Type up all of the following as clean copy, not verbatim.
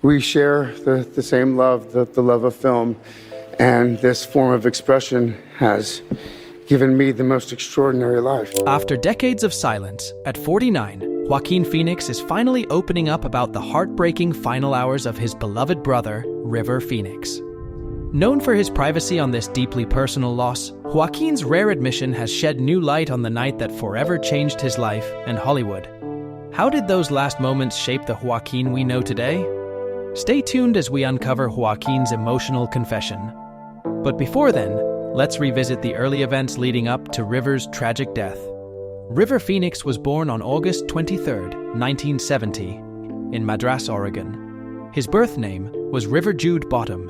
We share the same love, the love of film, and this form of expression has given me the most extraordinary life. After decades of silence, at 49, Joaquin Phoenix is finally opening up about the heartbreaking final hours of his beloved brother, River Phoenix. Known for his privacy on this deeply personal loss, Joaquin's rare admission has shed new light on the night that forever changed his life and Hollywood. How did those last moments shape the Joaquin we know today? Stay tuned as we uncover Joaquin's emotional confession. But before then, let's revisit the early events leading up to River's tragic death. River Phoenix was born on August 23, 1970, in Madras, Oregon. His birth name was River Jude Bottom.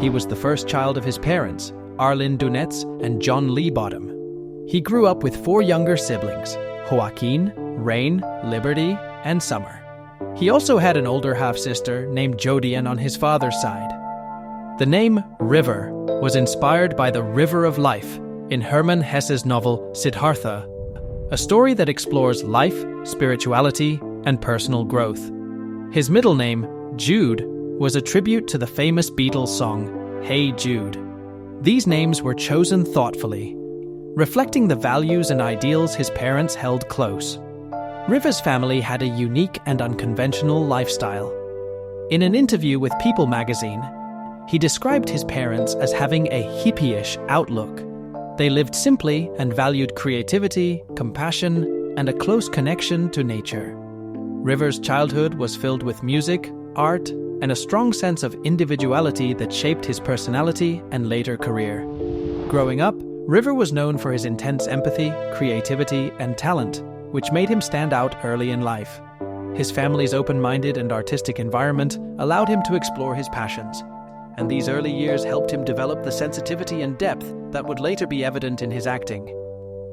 He was the first child of his parents, Arlene Dunetz and John Lee Bottom. He grew up with 4 younger siblings, Joaquin, Rain, Liberty, and Summer. He also had an older half-sister named Jodian on his father's side. The name River was inspired by the River of Life in Hermann Hesse's novel Siddhartha, a story that explores life, spirituality, and personal growth. His middle name, Jude, was a tribute to the famous Beatles song, Hey Jude. These names were chosen thoughtfully, reflecting the values and ideals his parents held close. River's family had a unique and unconventional lifestyle. In an interview with People magazine, he described his parents as having a hippie-ish outlook. They lived simply and valued creativity, compassion, and a close connection to nature. River's childhood was filled with music, art, and a strong sense of individuality that shaped his personality and later career. Growing up, River was known for his intense empathy, creativity, and talent, which made him stand out early in life. His family's open-minded and artistic environment allowed him to explore his passions, and these early years helped him develop the sensitivity and depth that would later be evident in his acting.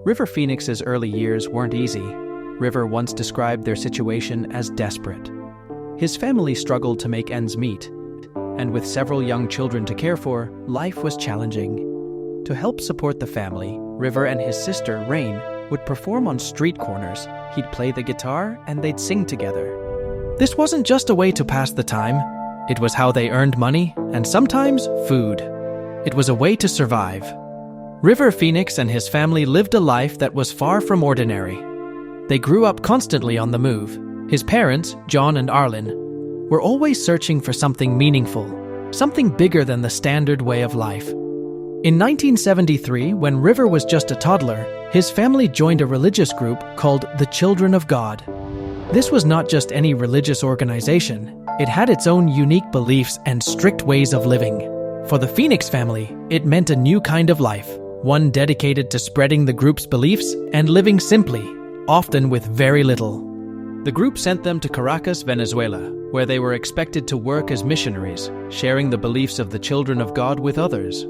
River Phoenix's early years weren't easy. River once described their situation as desperate. His family struggled to make ends meet, and with several young children to care for, life was challenging. To help support the family, River and his sister, Rain, would perform on street corners. He'd play the guitar, and they'd sing together. This wasn't just a way to pass the time. It was how they earned money, and sometimes food. It was a way to survive. River Phoenix and his family lived a life that was far from ordinary. They grew up constantly on the move. His parents, John and Arlen, were always searching for something meaningful, something bigger than the standard way of life. In 1973, when River was just a toddler, his family joined a religious group called the Children of God. This was not just any religious organization. It had its own unique beliefs and strict ways of living. For the Phoenix family, it meant a new kind of life, one dedicated to spreading the group's beliefs and living simply, often with very little. The group sent them to Caracas, Venezuela, where they were expected to work as missionaries, sharing the beliefs of the Children of God with others.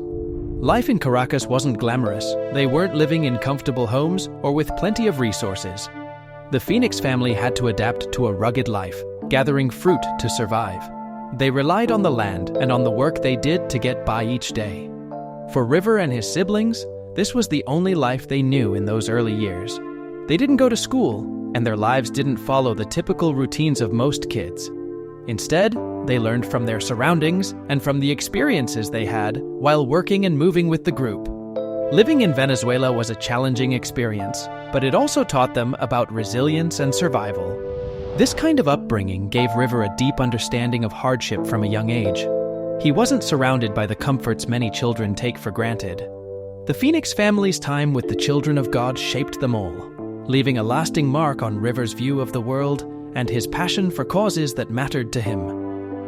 Life in Caracas wasn't glamorous. They weren't living in comfortable homes or with plenty of resources. The Phoenix family had to adapt to a rugged life, gathering fruit to survive. They relied on the land and on the work they did to get by each day. For River and his siblings, this was the only life they knew in those early years. They didn't go to school, and their lives didn't follow the typical routines of most kids. Instead, they learned from their surroundings and from the experiences they had while working and moving with the group. Living in Venezuela was a challenging experience, but it also taught them about resilience and survival. This kind of upbringing gave River a deep understanding of hardship from a young age. He wasn't surrounded by the comforts many children take for granted. The Phoenix family's time with the Children of God shaped them all, leaving a lasting mark on River's view of the world and his passion for causes that mattered to him.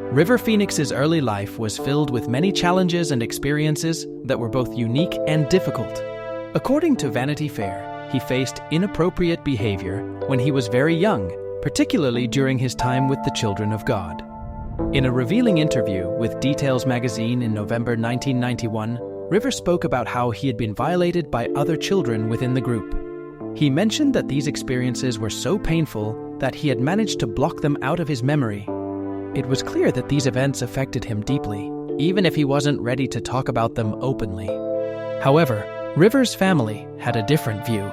River Phoenix's early life was filled with many challenges and experiences that were both unique and difficult. According to Vanity Fair, he faced inappropriate behavior when he was very young, particularly during his time with the Children of God. In a revealing interview with Details magazine in November 1991, River spoke about how he had been violated by other children within the group. He mentioned that these experiences were so painful that he had managed to block them out of his memory. It was clear that these events affected him deeply, even if he wasn't ready to talk about them openly. However, River's family had a different view.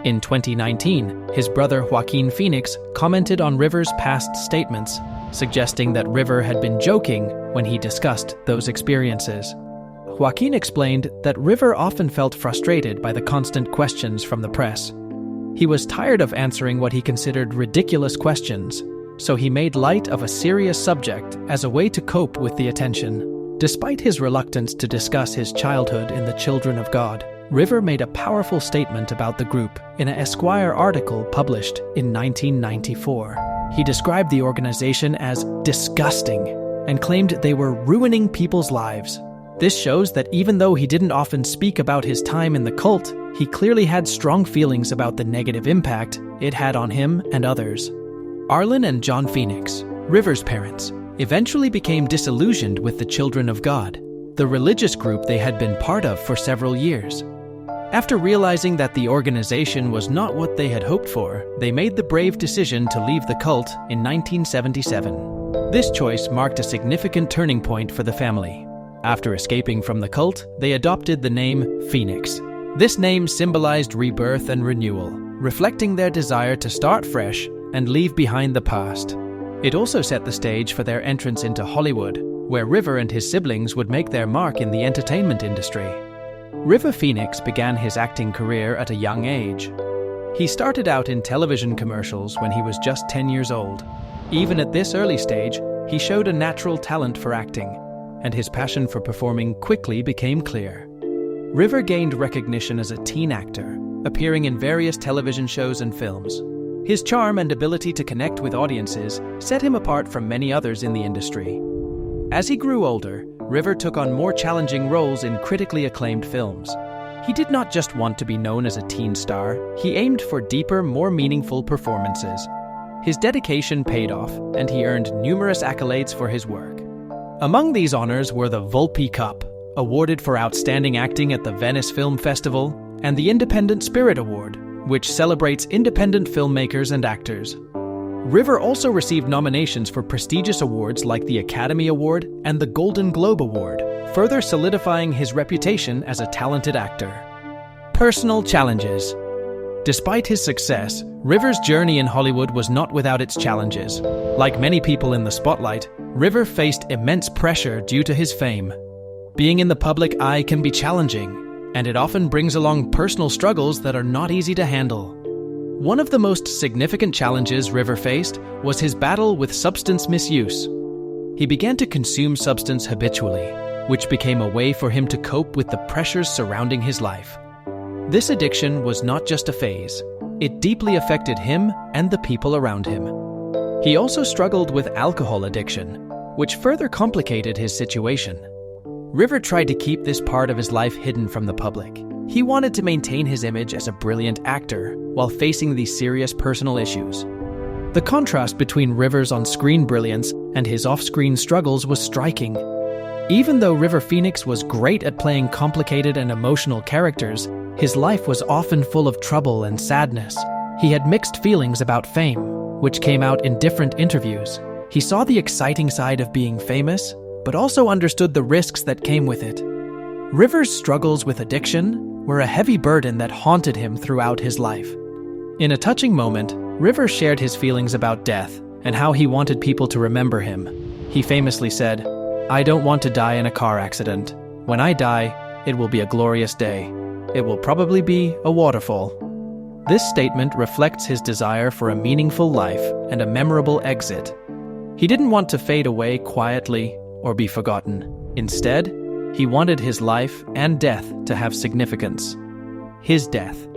In 2019, his brother Joaquin Phoenix commented on River's past statements, suggesting that River had been joking when he discussed those experiences. Joaquin explained that River often felt frustrated by the constant questions from the press. He was tired of answering what he considered ridiculous questions, so he made light of a serious subject as a way to cope with the attention. Despite his reluctance to discuss his childhood in the Children of God, River made a powerful statement about the group in an Esquire article published in 1994. He described the organization as disgusting and claimed they were ruining people's lives. This shows that even though he didn't often speak about his time in the cult, he clearly had strong feelings about the negative impact it had on him and others. Arlen and John Phoenix, River's parents, eventually became disillusioned with the Children of God, the religious group they had been part of for several years. After realizing that the organization was not what they had hoped for, they made the brave decision to leave the cult in 1977. This choice marked a significant turning point for the family. After escaping from the cult, they adopted the name Phoenix. This name symbolized rebirth and renewal, reflecting their desire to start fresh and leave behind the past. It also set the stage for their entrance into Hollywood, where River and his siblings would make their mark in the entertainment industry. River Phoenix began his acting career at a young age. He started out in television commercials when he was just 10 years old. Even at this early stage, he showed a natural talent for acting, and his passion for performing quickly became clear. River gained recognition as a teen actor, appearing in various television shows and films. His charm and ability to connect with audiences set him apart from many others in the industry. As he grew older, River took on more challenging roles in critically acclaimed films. He did not just want to be known as a teen star, he aimed for deeper, more meaningful performances. His dedication paid off, and he earned numerous accolades for his work. Among these honors were the Volpe Cup, awarded for outstanding acting at the Venice Film Festival, and the Independent Spirit Award, which celebrates independent filmmakers and actors. River also received nominations for prestigious awards like the Academy Award and the Golden Globe Award, further solidifying his reputation as a talented actor. Personal challenges. Despite his success, River's journey in Hollywood was not without its challenges. Like many people in the spotlight, River faced immense pressure due to his fame. Being in the public eye can be challenging, and it often brings along personal struggles that are not easy to handle. One of the most significant challenges River faced was his battle with substance misuse. He began to consume substance habitually, which became a way for him to cope with the pressures surrounding his life. This addiction was not just a phase. It deeply affected him and the people around him. He also struggled with alcohol addiction, which further complicated his situation. River tried to keep this part of his life hidden from the public. He wanted to maintain his image as a brilliant actor while facing these serious personal issues. The contrast between River's on-screen brilliance and his off-screen struggles was striking. Even though River Phoenix was great at playing complicated and emotional characters, his life was often full of trouble and sadness. He had mixed feelings about fame, which came out in different interviews. He saw the exciting side of being famous, but also understood the risks that came with it. River's struggles with addiction were a heavy burden that haunted him throughout his life. In a touching moment, River shared his feelings about death and how he wanted people to remember him. He famously said, "I don't want to die in a car accident. When I die, it will be a glorious day. It will probably be a waterfall." This statement reflects his desire for a meaningful life and a memorable exit. He didn't want to fade away quietly or be forgotten. Instead, he wanted his life and death to have significance. His death.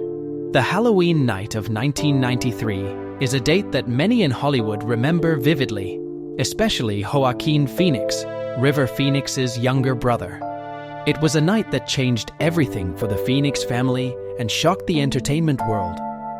The Halloween night of 1993 is a date that many in Hollywood remember vividly, especially Joaquin Phoenix, River Phoenix's younger brother. It was a night that changed everything for the Phoenix family and shocked the entertainment world.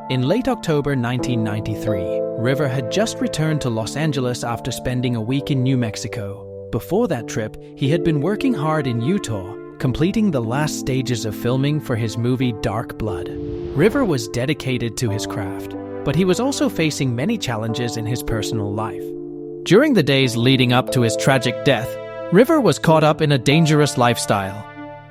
In late October 1993, River had just returned to Los Angeles after spending a week in New Mexico. Before that trip, he had been working hard in Utah, completing the last stages of filming for his movie Dark Blood. River was dedicated to his craft, but he was also facing many challenges in his personal life. During the days leading up to his tragic death, River was caught up in a dangerous lifestyle.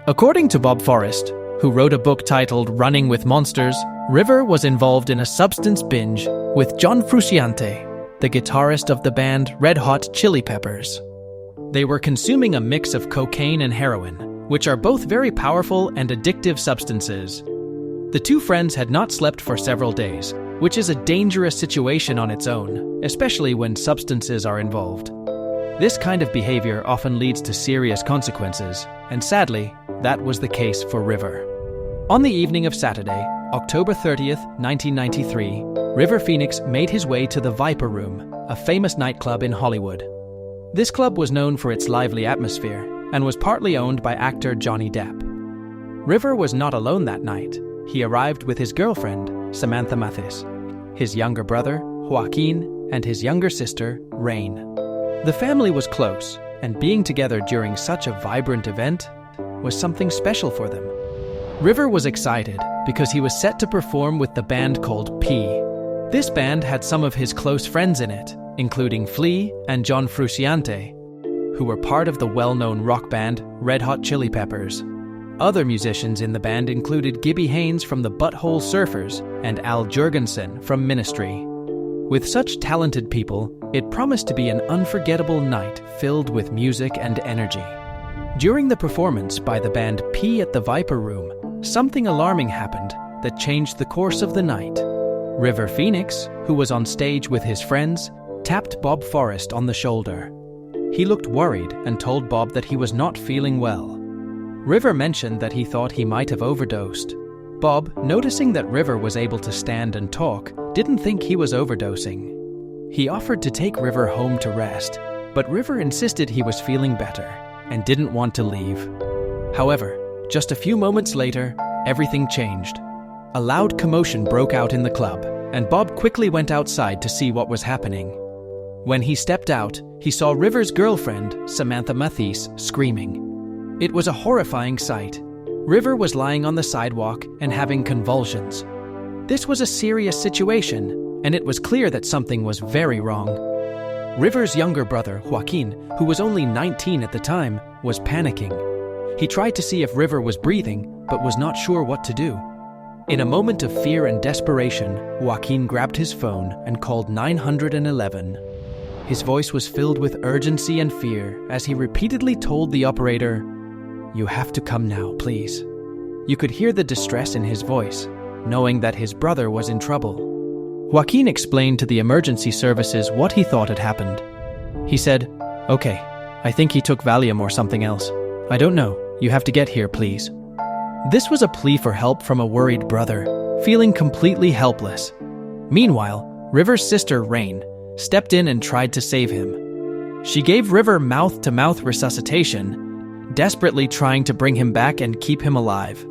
According to Bob Forrest, who wrote a book titled Running with Monsters, River was involved in a substance binge with John Frusciante, the guitarist of the band Red Hot Chili Peppers. They were consuming a mix of cocaine and heroin, which are both very powerful and addictive substances. The two friends had not slept for several days, which is a dangerous situation on its own, especially when substances are involved. This kind of behavior often leads to serious consequences, and sadly, that was the case for River. On the evening of Saturday, October 30th, 1993, River Phoenix made his way to the Viper Room, a famous nightclub in Hollywood. This club was known for its lively atmosphere and was partly owned by actor Johnny Depp. River was not alone that night. He arrived with his girlfriend, Samantha Mathis, his younger brother, Joaquin, and his younger sister, Rain. The family was close, and being together during such a vibrant event was something special for them. River was excited because he was set to perform with the band called P. This band had some of his close friends in it, including Flea and John Frusciante, who were part of the well-known rock band Red Hot Chili Peppers. Other musicians in the band included Gibby Haynes from the Butthole Surfers and Al Jourgensen from Ministry. With such talented people, it promised to be an unforgettable night filled with music and energy. During the performance by the band P at the Viper Room, something alarming happened that changed the course of the night. River Phoenix, who was on stage with his friends, tapped Bob Forrest on the shoulder. He looked worried and told Bob that he was not feeling well. River mentioned that he thought he might have overdosed. Bob, noticing that River was able to stand and talk, didn't think he was overdosing. He offered to take River home to rest, but River insisted he was feeling better and didn't want to leave. However, just a few moments later, everything changed. A loud commotion broke out in the club, and Bob quickly went outside to see what was happening. When he stepped out, he saw River's girlfriend, Samantha Mathis, screaming. It was a horrifying sight. River was lying on the sidewalk and having convulsions. This was a serious situation, and it was clear that something was very wrong. River's younger brother, Joaquin, who was only 19 at the time, was panicking. He tried to see if River was breathing, but was not sure what to do. In a moment of fear and desperation, Joaquin grabbed his phone and called 911. His voice was filled with urgency and fear as he repeatedly told the operator, "You have to come now, please." You could hear the distress in his voice, knowing that his brother was in trouble. Joaquin explained to the emergency services what he thought had happened. He said, "Okay, I think he took Valium or something else. I don't know. You have to get here, please." This was a plea for help from a worried brother, feeling completely helpless. Meanwhile, River's sister, Rain, stepped in and tried to save him. She gave River mouth-to-mouth resuscitation, desperately trying to bring him back and keep him alive.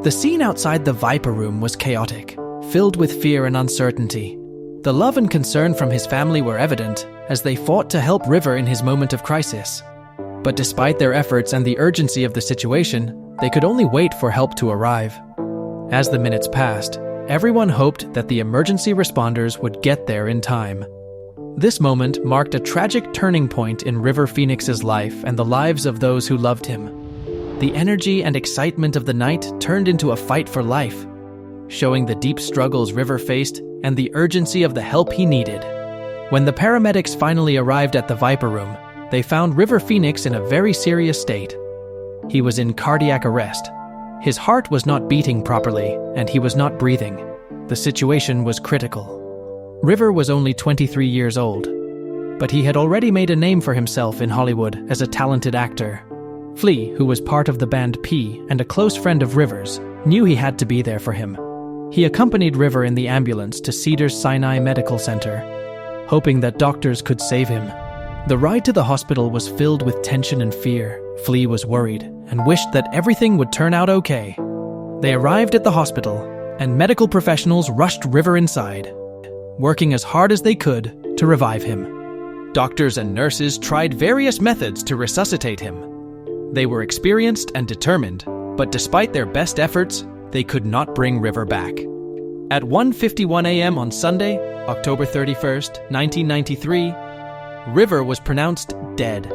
The scene outside the Viper Room was chaotic, filled with fear and uncertainty. The love and concern from his family were evident as they fought to help River in his moment of crisis. But despite their efforts and the urgency of the situation, they could only wait for help to arrive. As the minutes passed, everyone hoped that the emergency responders would get there in time. This moment marked a tragic turning point in River Phoenix's life and the lives of those who loved him. The energy and excitement of the night turned into a fight for life, showing the deep struggles River faced and the urgency of the help he needed. When the paramedics finally arrived at the Viper Room, they found River Phoenix in a very serious state. He was in cardiac arrest. His heart was not beating properly, and he was not breathing. The situation was critical. River was only 23 years old, but he had already made a name for himself in Hollywood as a talented actor. Flea, who was part of the band P and a close friend of River's, knew he had to be there for him. He accompanied River in the ambulance to Cedars-Sinai Medical Center, hoping that doctors could save him. The ride to the hospital was filled with tension and fear. Flea was worried and wished that everything would turn out okay. They arrived at the hospital, and medical professionals rushed River inside, working as hard as they could to revive him. Doctors and nurses tried various methods to resuscitate him. They were experienced and determined, but despite their best efforts, they could not bring River back. At 1:51 a.m. on Sunday, October 31st, 1993, River was pronounced dead.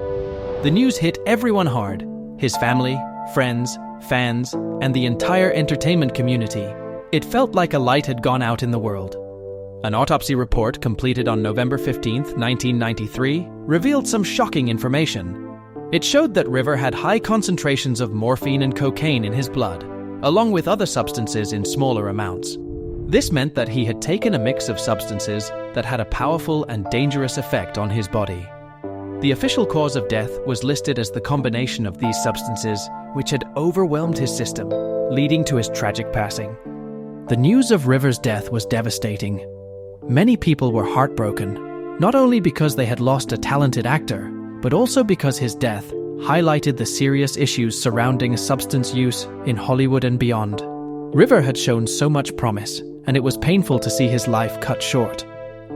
The news hit everyone hard: his family, friends, fans, and the entire entertainment community. It felt like a light had gone out in the world. An autopsy report completed on November 15, 1993, revealed some shocking information. It showed that River had high concentrations of morphine and cocaine in his blood, along with other substances in smaller amounts. This meant that he had taken a mix of substances that had a powerful and dangerous effect on his body. The official cause of death was listed as the combination of these substances, which had overwhelmed his system, leading to his tragic passing. The news of River's death was devastating. Many people were heartbroken, not only because they had lost a talented actor, but also because his death highlighted the serious issues surrounding substance use in Hollywood and beyond. River had shown so much promise, and it was painful to see his life cut short.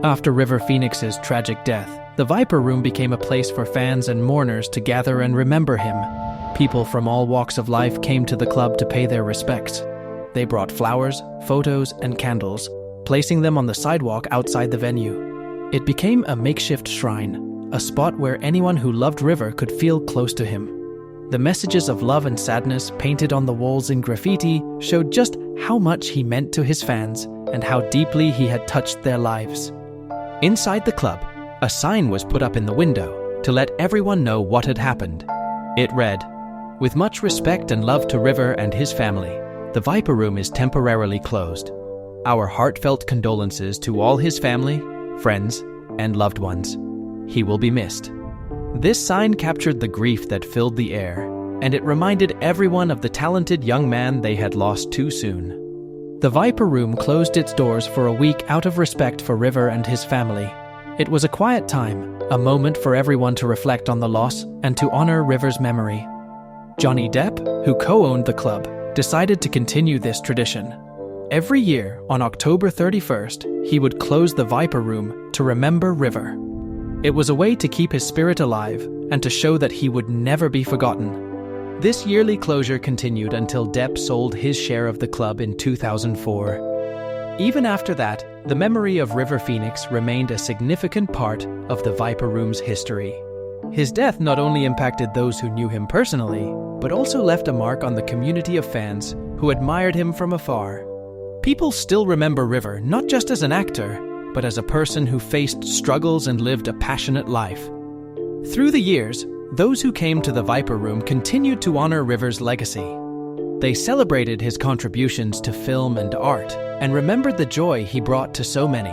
After River Phoenix's tragic death, the Viper Room became a place for fans and mourners to gather and remember him. People from all walks of life came to the club to pay their respects. They brought flowers, photos, and candles, placing them on the sidewalk outside the venue. It became a makeshift shrine, a spot where anyone who loved River could feel close to him. The messages of love and sadness painted on the walls in graffiti showed just how much he meant to his fans and how deeply he had touched their lives. Inside the club, a sign was put up in the window to let everyone know what had happened. It read, "With much respect and love to River and his family, the Viper Room is temporarily closed. Our heartfelt condolences to all his family, friends, and loved ones. He will be missed." This sign captured the grief that filled the air, and it reminded everyone of the talented young man they had lost too soon. The Viper Room closed its doors for a week out of respect for River and his family. It was a quiet time, a moment for everyone to reflect on the loss and to honor River's memory. Johnny Depp, who co-owned the club, decided to continue this tradition. Every year, on October 31st, he would close the Viper Room to remember River. It was a way to keep his spirit alive and to show that he would never be forgotten. This yearly closure continued until Depp sold his share of the club in 2004. Even after that, the memory of River Phoenix remained a significant part of the Viper Room's history. His death not only impacted those who knew him personally, but also left a mark on the community of fans who admired him from afar. People still remember River not just as an actor, but as a person who faced struggles and lived a passionate life. Through the years, those who came to the Viper Room continued to honor River's legacy. They celebrated his contributions to film and art and remembered the joy he brought to so many.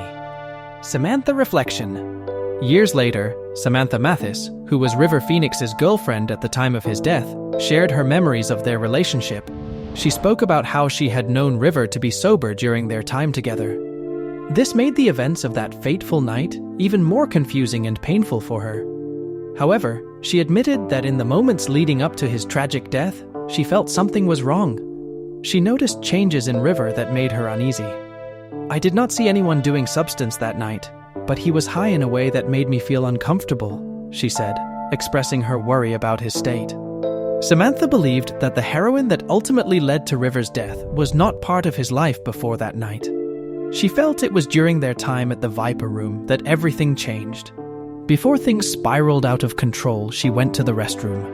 Samantha Reflection. Years later, Samantha Mathis, who was River Phoenix's girlfriend at the time of his death, shared her memories of their relationship. She spoke about how she had known River to be sober during their time together. This made the events of that fateful night even more confusing and painful for her. However, she admitted that in the moments leading up to his tragic death, she felt something was wrong. She noticed changes in River that made her uneasy. "I did not see anyone doing substance that night, but he was high in a way that made me feel uncomfortable," she said, expressing her worry about his state. Samantha believed that the heroin that ultimately led to River's death was not part of his life before that night. She felt it was during their time at the Viper Room that everything changed. Before things spiraled out of control, she went to the restroom.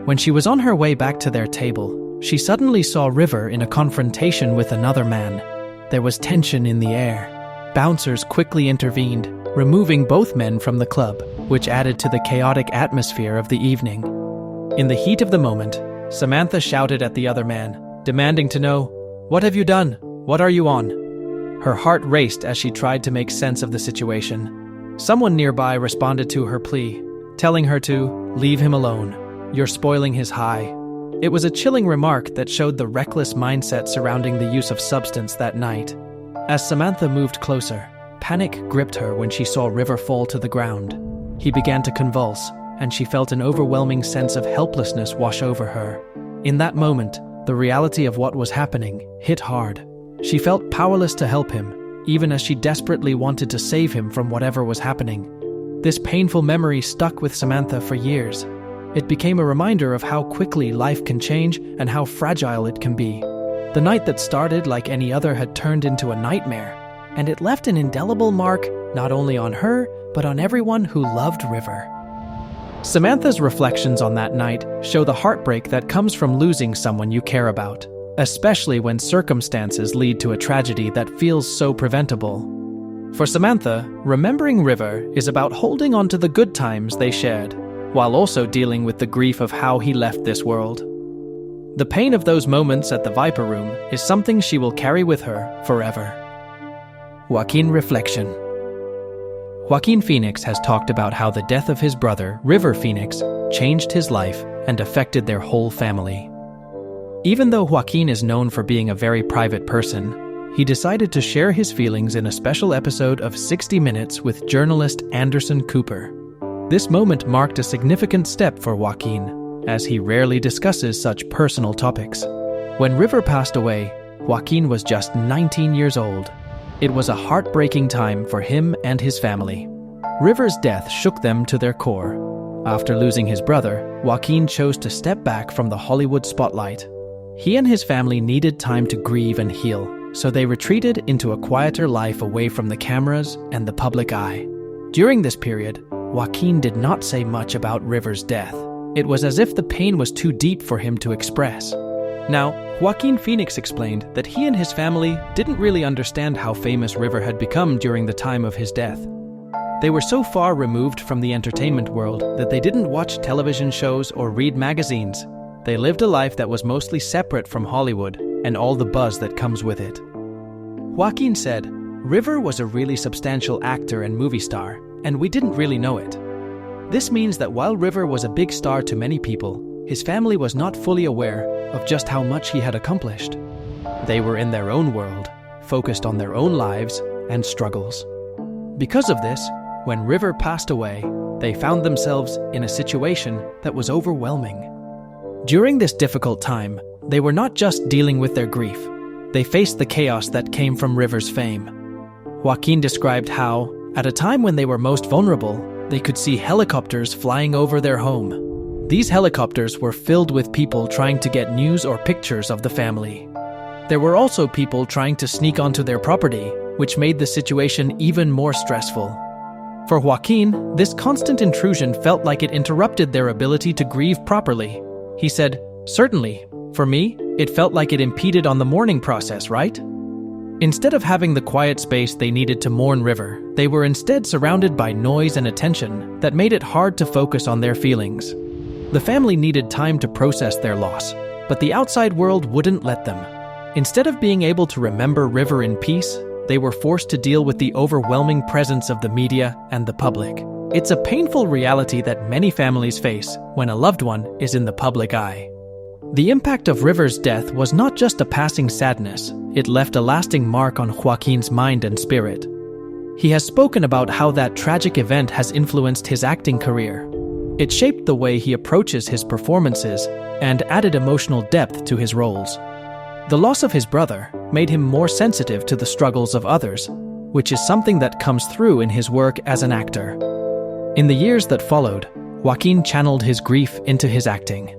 When she was on her way back to their table, she suddenly saw River in a confrontation with another man. There was tension in the air. Bouncers quickly intervened, removing both men from the club, which added to the chaotic atmosphere of the evening. In the heat of the moment, Samantha shouted at the other man, demanding to know, "What have you done? What are you on?" Her heart raced as she tried to make sense of the situation. Someone nearby responded to her plea, telling her to leave him alone. "You're spoiling his high." It was a chilling remark that showed the reckless mindset surrounding the use of substance that night. As Samantha moved closer, panic gripped her when she saw River fall to the ground. He began to convulse, and she felt an overwhelming sense of helplessness wash over her. In that moment, the reality of what was happening hit hard. She felt powerless to help him, even as she desperately wanted to save him from whatever was happening. This painful memory stuck with Samantha for years. It became a reminder of how quickly life can change and how fragile it can be. The night that started like any other had turned into a nightmare, and it left an indelible mark not only on her, but on everyone who loved River. Samantha's reflections on that night show the heartbreak that comes from losing someone you care about, especially when circumstances lead to a tragedy that feels so preventable. For Samantha, remembering River is about holding on to the good times they shared, while also dealing with the grief of how he left this world. The pain of those moments at the Viper Room is something she will carry with her forever. Joaquin Reflection. Joaquin Phoenix has talked about how the death of his brother, River Phoenix, changed his life and affected their whole family. Even though Joaquin is known for being a very private person, he decided to share his feelings in a special episode of 60 Minutes with journalist Anderson Cooper. This moment marked a significant step for Joaquin, as he rarely discusses such personal topics. When River passed away, Joaquin was just 19 years old. It was a heartbreaking time for him and his family. River's death shook them to their core. After losing his brother, Joaquin chose to step back from the Hollywood spotlight. He and his family needed time to grieve and heal, so they retreated into a quieter life away from the cameras and the public eye. During this period, Joaquin did not say much about River's death. It was as if the pain was too deep for him to express. Now, Joaquin Phoenix explained that he and his family didn't really understand how famous River had become during the time of his death. They were so far removed from the entertainment world that they didn't watch television shows or read magazines. They lived a life that was mostly separate from Hollywood and all the buzz that comes with it. Joaquin said, "River was a really substantial actor and movie star, and we didn't really know it. This means that while River was a big star to many people, his family was not fully aware of just how much he had accomplished. They were in their own world, focused on their own lives and struggles. Because of this, when River passed away, they found themselves in a situation that was overwhelming. During this difficult time, they were not just dealing with their grief. They faced the chaos that came from River's fame." Joaquin described how, at a time when they were most vulnerable, they could see helicopters flying over their home. These helicopters were filled with people trying to get news or pictures of the family. There were also people trying to sneak onto their property, which made the situation even more stressful. For Joaquin, this constant intrusion felt like it interrupted their ability to grieve properly. He said, "Certainly, for me, it felt like it impeded on the mourning process, right?" Instead of having the quiet space they needed to mourn River, they were instead surrounded by noise and attention that made it hard to focus on their feelings. The family needed time to process their loss, but the outside world wouldn't let them. Instead of being able to remember River in peace, they were forced to deal with the overwhelming presence of the media and the public. It's a painful reality that many families face when a loved one is in the public eye. The impact of River's death was not just a passing sadness, it left a lasting mark on Joaquin's mind and spirit. He has spoken about how that tragic event has influenced his acting career. It shaped the way he approaches his performances and added emotional depth to his roles. The loss of his brother made him more sensitive to the struggles of others, which is something that comes through in his work as an actor. In the years that followed, Joaquin channeled his grief into his acting.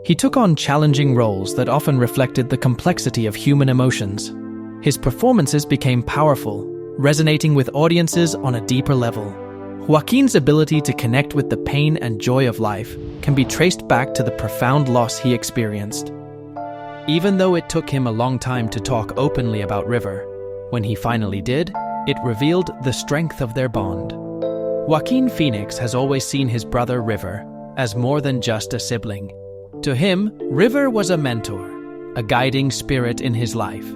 He took on challenging roles that often reflected the complexity of human emotions. His performances became powerful, resonating with audiences on a deeper level. Joaquin's ability to connect with the pain and joy of life can be traced back to the profound loss he experienced. Even though it took him a long time to talk openly about River, when he finally did, it revealed the strength of their bond. Joaquin Phoenix has always seen his brother River as more than just a sibling. To him, River was a mentor, a guiding spirit in his life.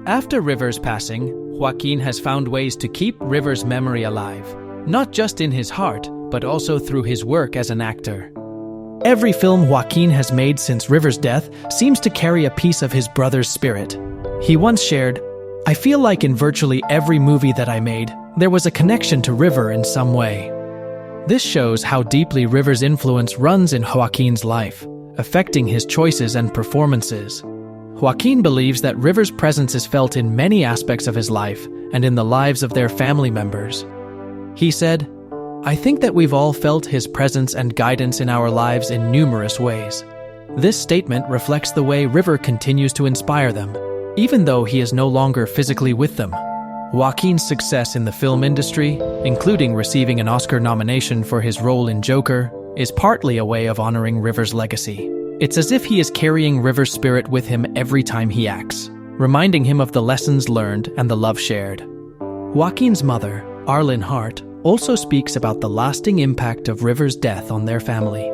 After River's passing, Joaquin has found ways to keep River's memory alive, not just in his heart, but also through his work as an actor. Every film Joaquin has made since River's death seems to carry a piece of his brother's spirit. He once shared, "I feel like in virtually every movie that I made, there was a connection to River in some way." This shows how deeply River's influence runs in Joaquin's life, affecting his choices and performances. Joaquin believes that River's presence is felt in many aspects of his life and in the lives of their family members. He said, "I think that we've all felt his presence and guidance in our lives in numerous ways." This statement reflects the way River continues to inspire them, even though he is no longer physically with them. Joaquin's success in the film industry, including receiving an Oscar nomination for his role in Joker, is partly a way of honoring River's legacy. It's as if he is carrying River's spirit with him every time he acts, reminding him of the lessons learned and the love shared. Joaquin's mother, Arlen Hart, also speaks about the lasting impact of River's death on their family.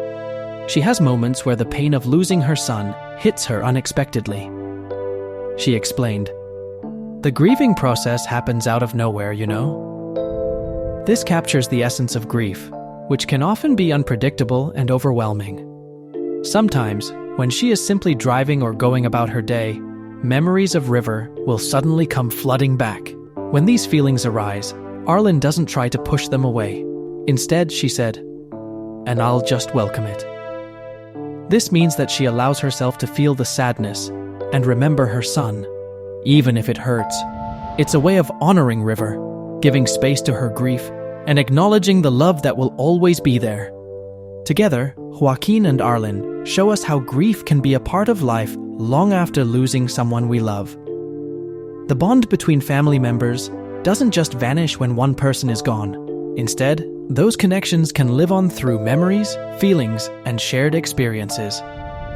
She has moments where the pain of losing her son hits her unexpectedly. She explained, "The grieving process happens out of nowhere, you know?" This captures the essence of grief, which can often be unpredictable and overwhelming. Sometimes, when she is simply driving or going about her day, memories of River will suddenly come flooding back. When these feelings arise, Arlen doesn't try to push them away. Instead, she said, "And I'll just welcome it." This means that she allows herself to feel the sadness and remember her son, even if it hurts. It's a way of honoring River, giving space to her grief, and acknowledging the love that will always be there. Together, Joaquin and Arlen show us how grief can be a part of life long after losing someone we love. The bond between family members doesn't just vanish when one person is gone. Instead, those connections can live on through memories, feelings, and shared experiences.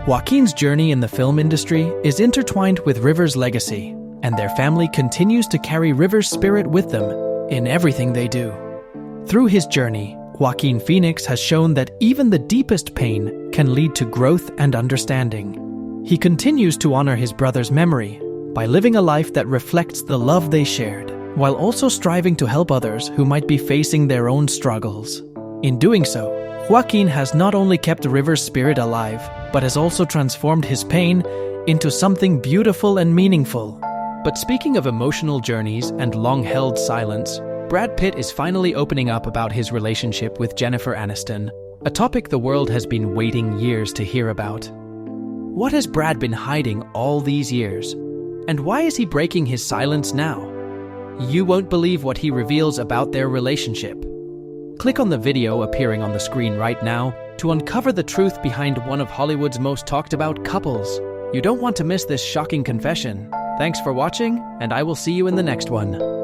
Joaquin's journey in the film industry is intertwined with River's legacy, and their family continues to carry River's spirit with them in everything they do. Through his journey, Joaquin Phoenix has shown that even the deepest pain can lead to growth and understanding. He continues to honor his brother's memory by living a life that reflects the love they shared, while also striving to help others who might be facing their own struggles. In doing so, Joaquin has not only kept River's spirit alive, but has also transformed his pain into something beautiful and meaningful. But speaking of emotional journeys and long-held silence, Brad Pitt is finally opening up about his relationship with Jennifer Aniston, a topic the world has been waiting years to hear about. What has Brad been hiding all these years? And why is he breaking his silence now? You won't believe what he reveals about their relationship. Click on the video appearing on the screen right now to uncover the truth behind one of Hollywood's most talked about couples. You don't want to miss this shocking confession. Thanks for watching, and I will see you in the next one.